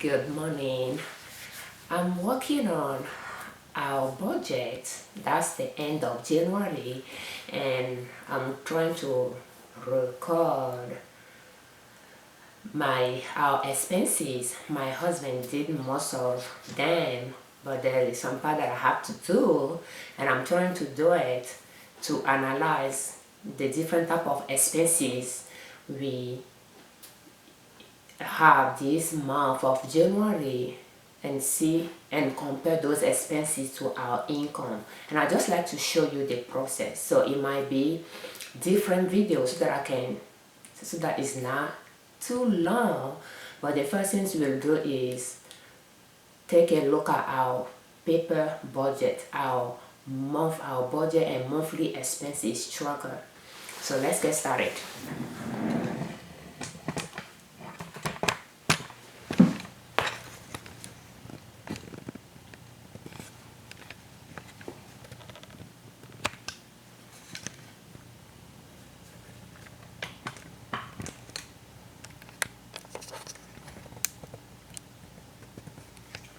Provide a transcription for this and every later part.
Good morning. I'm working on our budget. That's the end of January, and I'm trying to record our expenses. My husband did most of them, but there is some part that I have to do, and I'm trying to do it to analyze the different type of expenses we have this month of January and see and compare those expenses to our income. And I just like to show you the process, so it might be different videos so that it's not too long. But the first thing we'll do is take a look at our paper budget, our budget and monthly expenses tracker. So let's get started.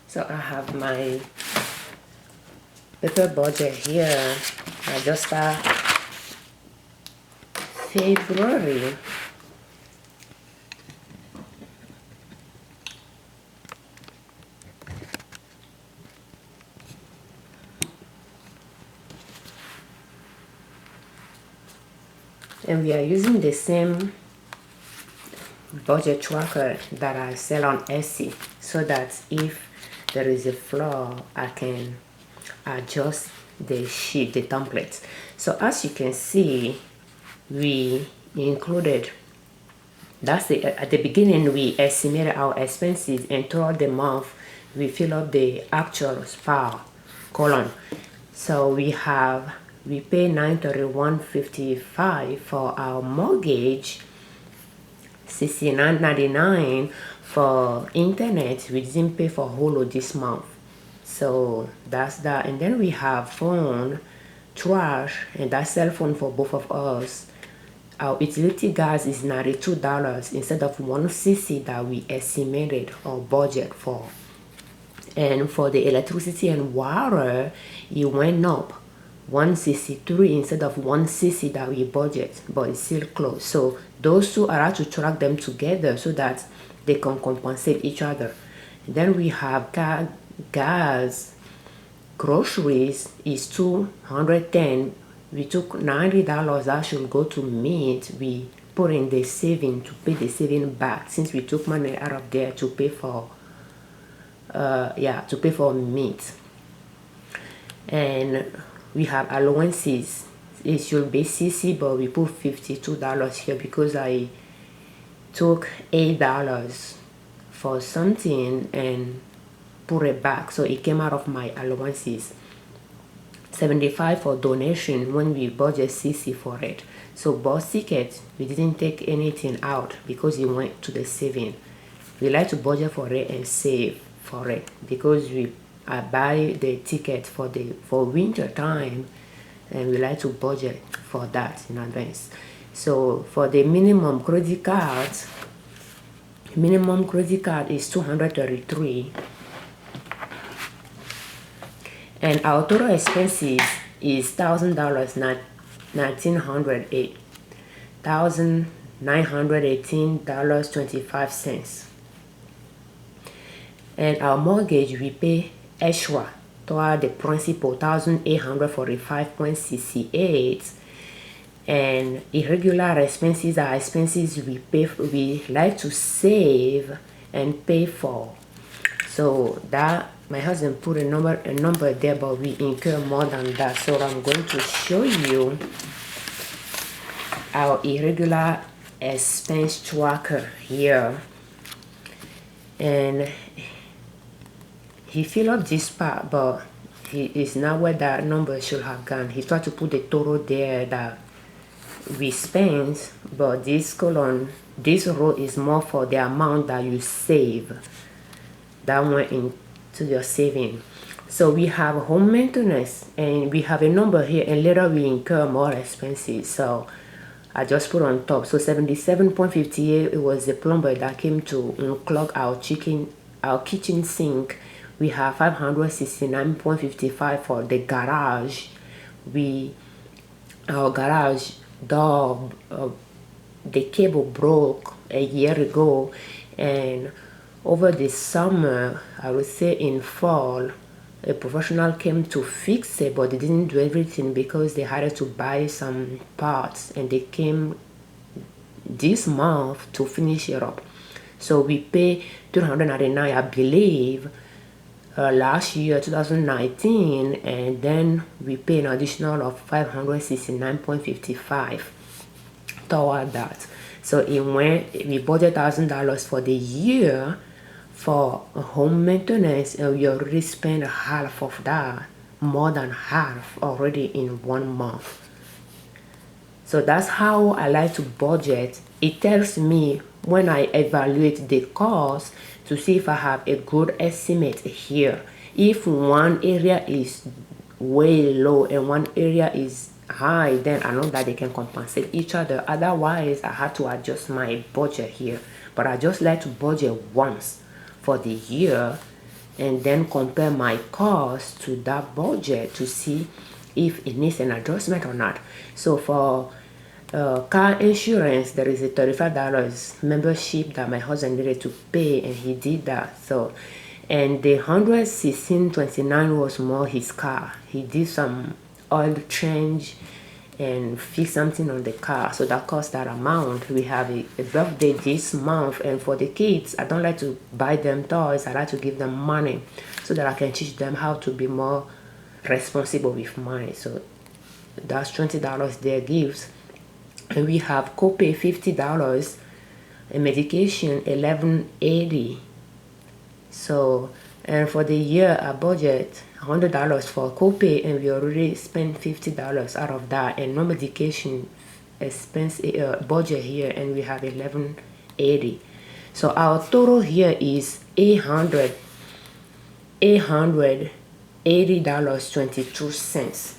So I have my paper budget here. I just start February. And we are using the same budget tracker that I sell on Etsy, so that if there is a flaw, I can adjust the sheet, the templates. So as you can see, we included, at the beginning we estimated our expenses, and throughout the month we fill up the actual column. So we pay $931.55 for our mortgage, $69.99 for internet. We didn't pay for Hulu this month, so that's that. And then we have phone, trash, and that cell phone for both of us. Our utility gas is $92 instead of $160 that we estimated or budget for. And for the electricity and water, it went up $163 instead of $160 that we budget, but it's still close. So those two are to track them together so that they can compensate each other. And then we have gas, groceries is $210. We took $90 that should go to meat. We put in the saving to pay the saving back, since we took money out of there to pay for meat. And we have allowances. It should be $60, but we put $52 here because I took $8 for something and put it back, so it came out of my allowances. $75 for donation when we budget $60 for it. So bus tickets, we didn't take anything out because it went to the saving. We like to budget for it and save for it, because I buy the ticket for winter time, and we like to budget for that in advance. So for the minimum credit card is $233, and our total expenses is $1,000, $1,918.25. And our mortgage, we pay extra toward the principal, $1,845.68. And irregular expenses are expenses we like to save and pay for. So that my husband put a number there, but we incur more than that. So I'm going to show you our irregular expense tracker here. And he filled up this part, but he is not where that number should have gone. He tried to put the total there that we spent, but this row is more for the amount that you save, that went into your saving. So we have home maintenance, and we have a number here, and later we incur more expenses, so I just put on top. So $77.58, it was the plumber that came to unclog our chicken our kitchen sink. We have 569.55 for the garage. Our garage door, the cable broke a year ago, and over the summer, I would say in fall, a professional came to fix it, but they didn't do everything because they had to buy some parts, and they came this month to finish it up. So we pay $399, I believe, last year 2019, and then we pay an additional of 569.55 toward that. So it went, we budget $1,000 for the year for home maintenance, and we already spent half of that, more than half already in 1 month. So that's how I like to budget. It tells me when I evaluate the cost to see if I have a good estimate here. If one area is way low and one area is high, then I know that they can compensate each other. Otherwise, I have to adjust my budget here. But I just like to budget once for the year and then compare my cost to that budget to see if it needs an adjustment or not. So for car insurance, there is a $35 membership that my husband needed to pay, and he did that. So, and the 116.29 was more his car. He did some oil change and fix something on the car, so that cost that amount. We have a birthday this month, and for the kids, I don't like to buy them toys. I like to give them money so that I can teach them how to be more responsible with money. So that's $20 their gifts. And we have copay $50, and medication $11.80. So, and for the year I budget $100 for copay, and we already spent $50 out of that, and no medication expense budget here, and we have $11.80. So our total here is $880.22.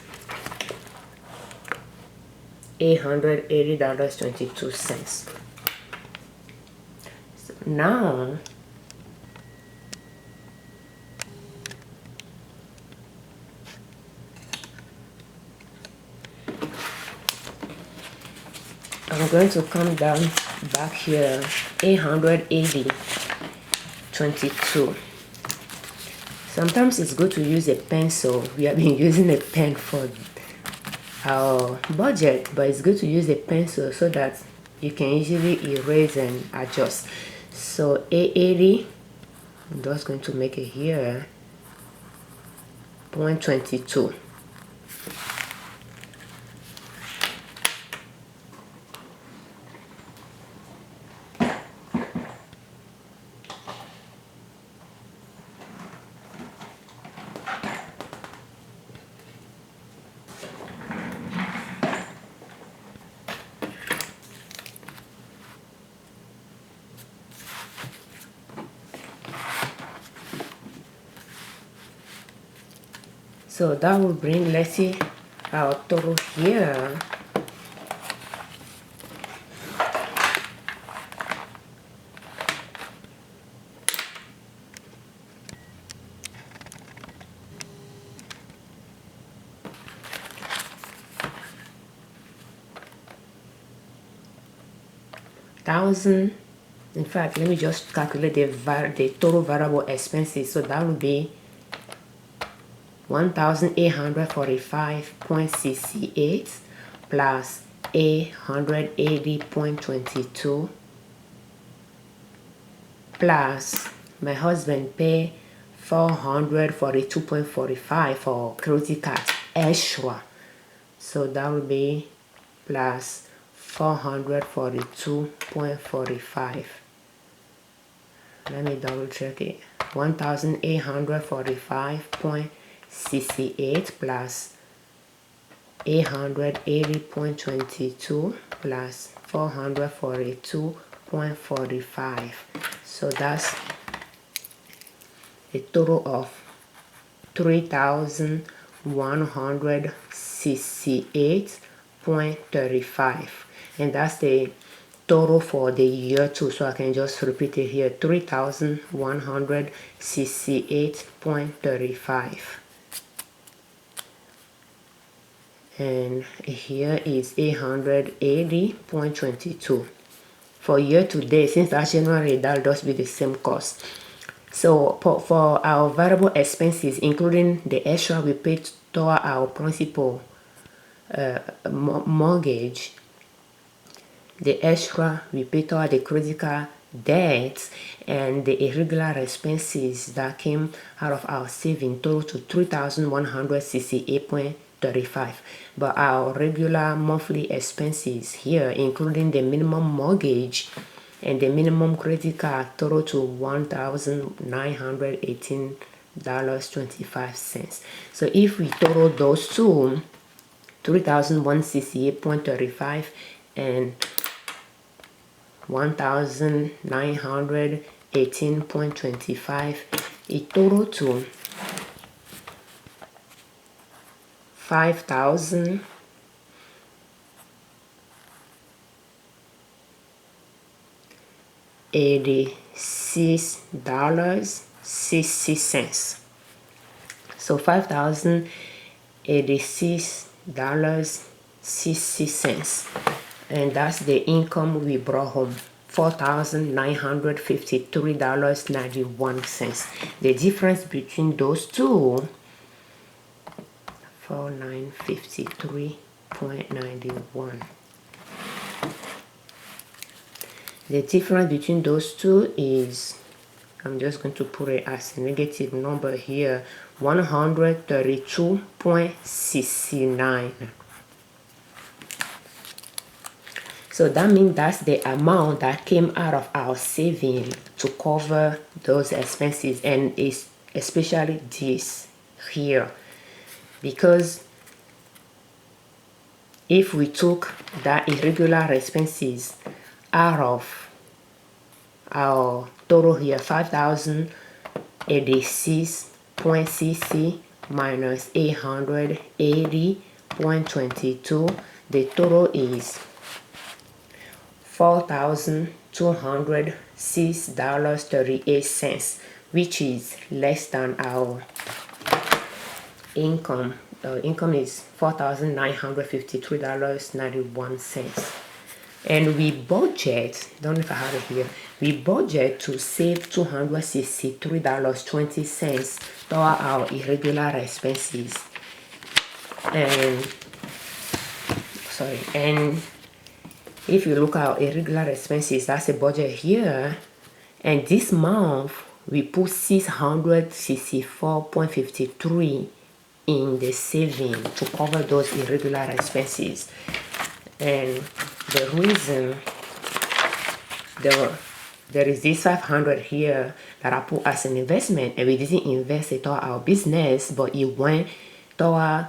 $880.22. So now I'm going to come down back here, 880.22. Sometimes it's good to use a pencil. We have been using a pen for our budget, but it's good to use a pencil so that you can easily erase and adjust. So 880, I'm just going to make it here, 0.22. So that will bring, let's see, our total here. Thousand. In fact, let me just calculate the total variable expenses. So that will be 1,845.68 plus 880.22 plus my husband pay 442.45 for credit card extra. So that will be plus 442.45. Let me double check it. 1,845.68 plus 880.22 plus 442.45. So that's a total of 3,168.35, and that's the total for the year too, so I can just repeat it here: 3,168.35, and here is 880.22. For year to date, since that's January, that'll just be the same cost. So for our variable expenses, including the extra we paid toward our principal mortgage, the extra we pay toward the critical debts, and the irregular expenses that came out of our saving, total to 3,168.35. But our regular monthly expenses here, including the minimum mortgage and the minimum credit card, total to $1,918.25. So if we total those two, 3,168.35 and 1,918.25, it total to 5,086.60. So $5,086.60, and that's the income we brought home, $4,953.91. The difference between those two, 4,953.91. The difference between those two is, I'm just going to put it as a negative number here, 132.69. So that means that's the amount that came out of our saving to cover those expenses, and it's especially this here, because if we took that irregular expenses out of our total here, 5,086.60 minus 880.22, the total is $4,206.38, which is less than our income. Our income is $4,953.91. And we budget, don't know if I have it here, we budget to save $263.20 toward our irregular expenses. And if you look at our irregular expenses, that's a budget here. And this month, we put $664.53 in the saving to cover those irregular expenses. And the reason there is this 500 here that I put as an investment, and we didn't invest it toward our business, but it went toward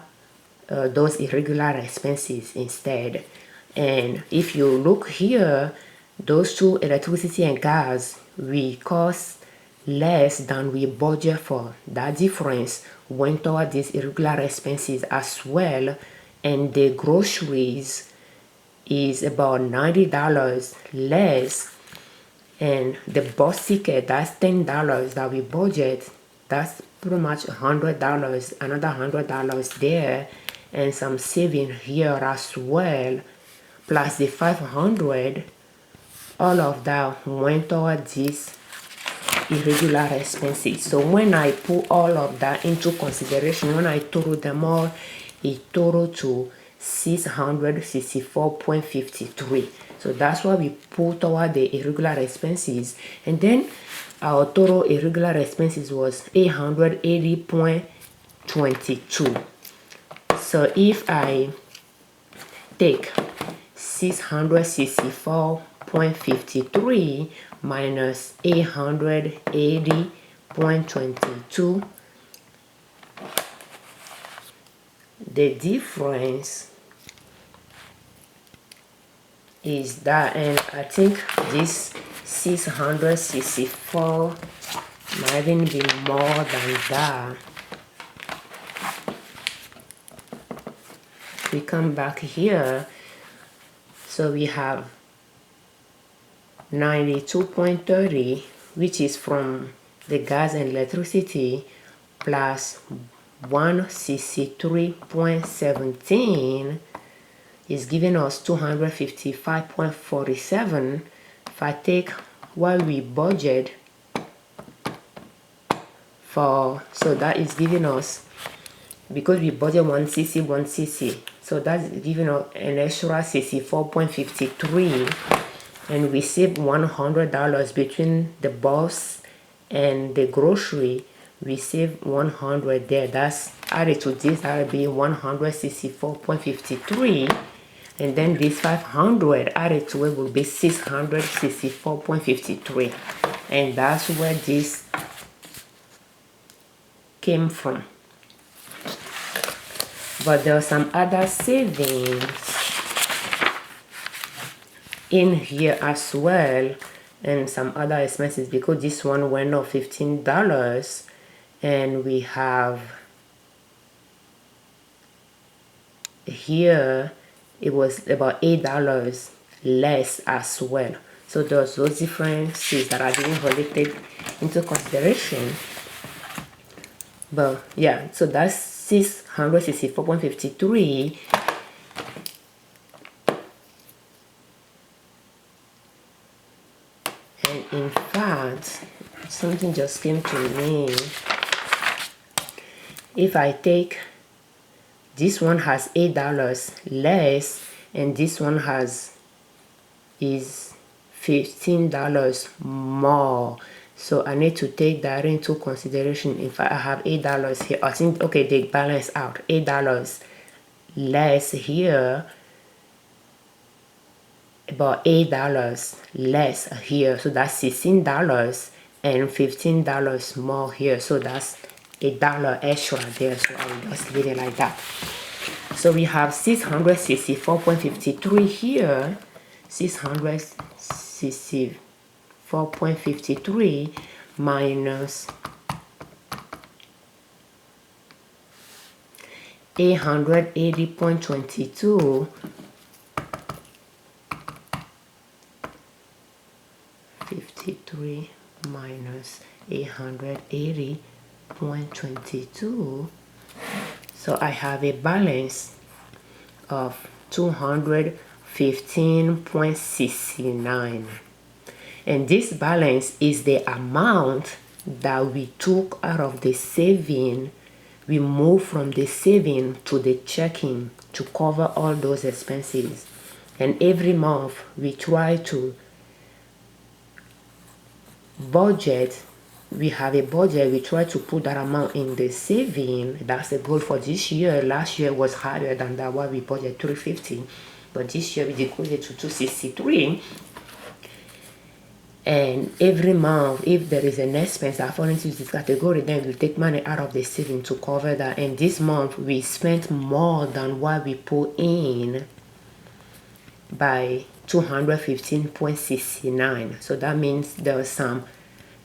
those irregular expenses instead. And if you look here, those two, electricity and gas, we cost less than we budget for. That difference went toward these irregular expenses as well. And the groceries is about $90 less, and the bus ticket, that's $10 that we budget, that's pretty much $100, another $100 there, and some saving here as well, plus the 500. All of that went toward these irregular expenses. So when I put all of that into consideration, when I total them all, it totaled to $664.53. So that's why we put toward the irregular expenses. And then our total irregular expenses was $880.22. So if I take 664.53 minus 880.22, the difference is that, and I think this 664 might even be more than that. We come back here, so we have 92.30, which is from the gas and electricity, plus 163.17 is giving us 255.47. If I take what we budget for, so that is giving us, because we budget 1cc, so that's giving us an extra 64.53, and we save $100 between the bus and the grocery. We save 100 there. That's added to this, that will be 164.53, and then this 500 added to it will be 664.53, and that's where this came from. But there are some other savings in here as well, and some other expenses, because this one went up $15, and we have here it was about $8 less as well. So there's those differences that I didn't really take into consideration. But yeah, so that's 664.53. And in fact, something just came to me. If I take, this one has $8 less, and this one is $15 more. So I need to take that into consideration. If I have $8 here, I think, okay, they balance out. $8 less here, about $8 less here. So that's $16 and $15 more here. So that's $1 extra there. So I will just leave it like that. So we have 664.53 here, 664.53 minus 880.22, 53 minus 880.22. So I have a balance of 215.69, and this balance is the amount that we took out of the saving. We moved from the saving to the checking to cover all those expenses, and every month we try to budget. We have a budget, we try to put that amount in the saving. That's the goal for this year. Last year was higher than that, what we budget $350, but this year we decreased it to $263. And every month, if there is an expense that falls into this category, then we take money out of the saving to cover that. And this month we spent more than what we put in by 215.69. So that means there was some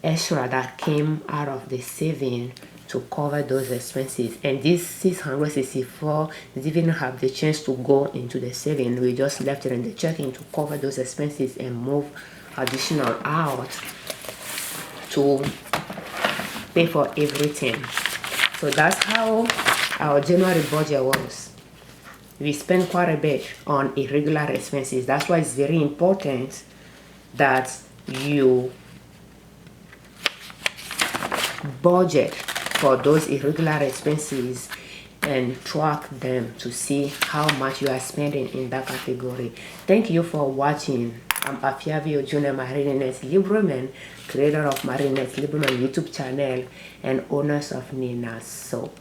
extra that came out of the saving to cover those expenses, and this 664 didn't have the chance to go into the saving. We just left it in the checking to cover those expenses and move additional out to pay for everything. So that's how our January budget was. We spend quite a bit on irregular expenses. That's why it's very important that you budget for those irregular expenses and track them to see how much you are spending in that category. Thank you for watching. I'm Afiavio Junior Marie-Ninette Liberman, creator of marie-ninette Liberman YouTube channel and owners of Nina's Soap.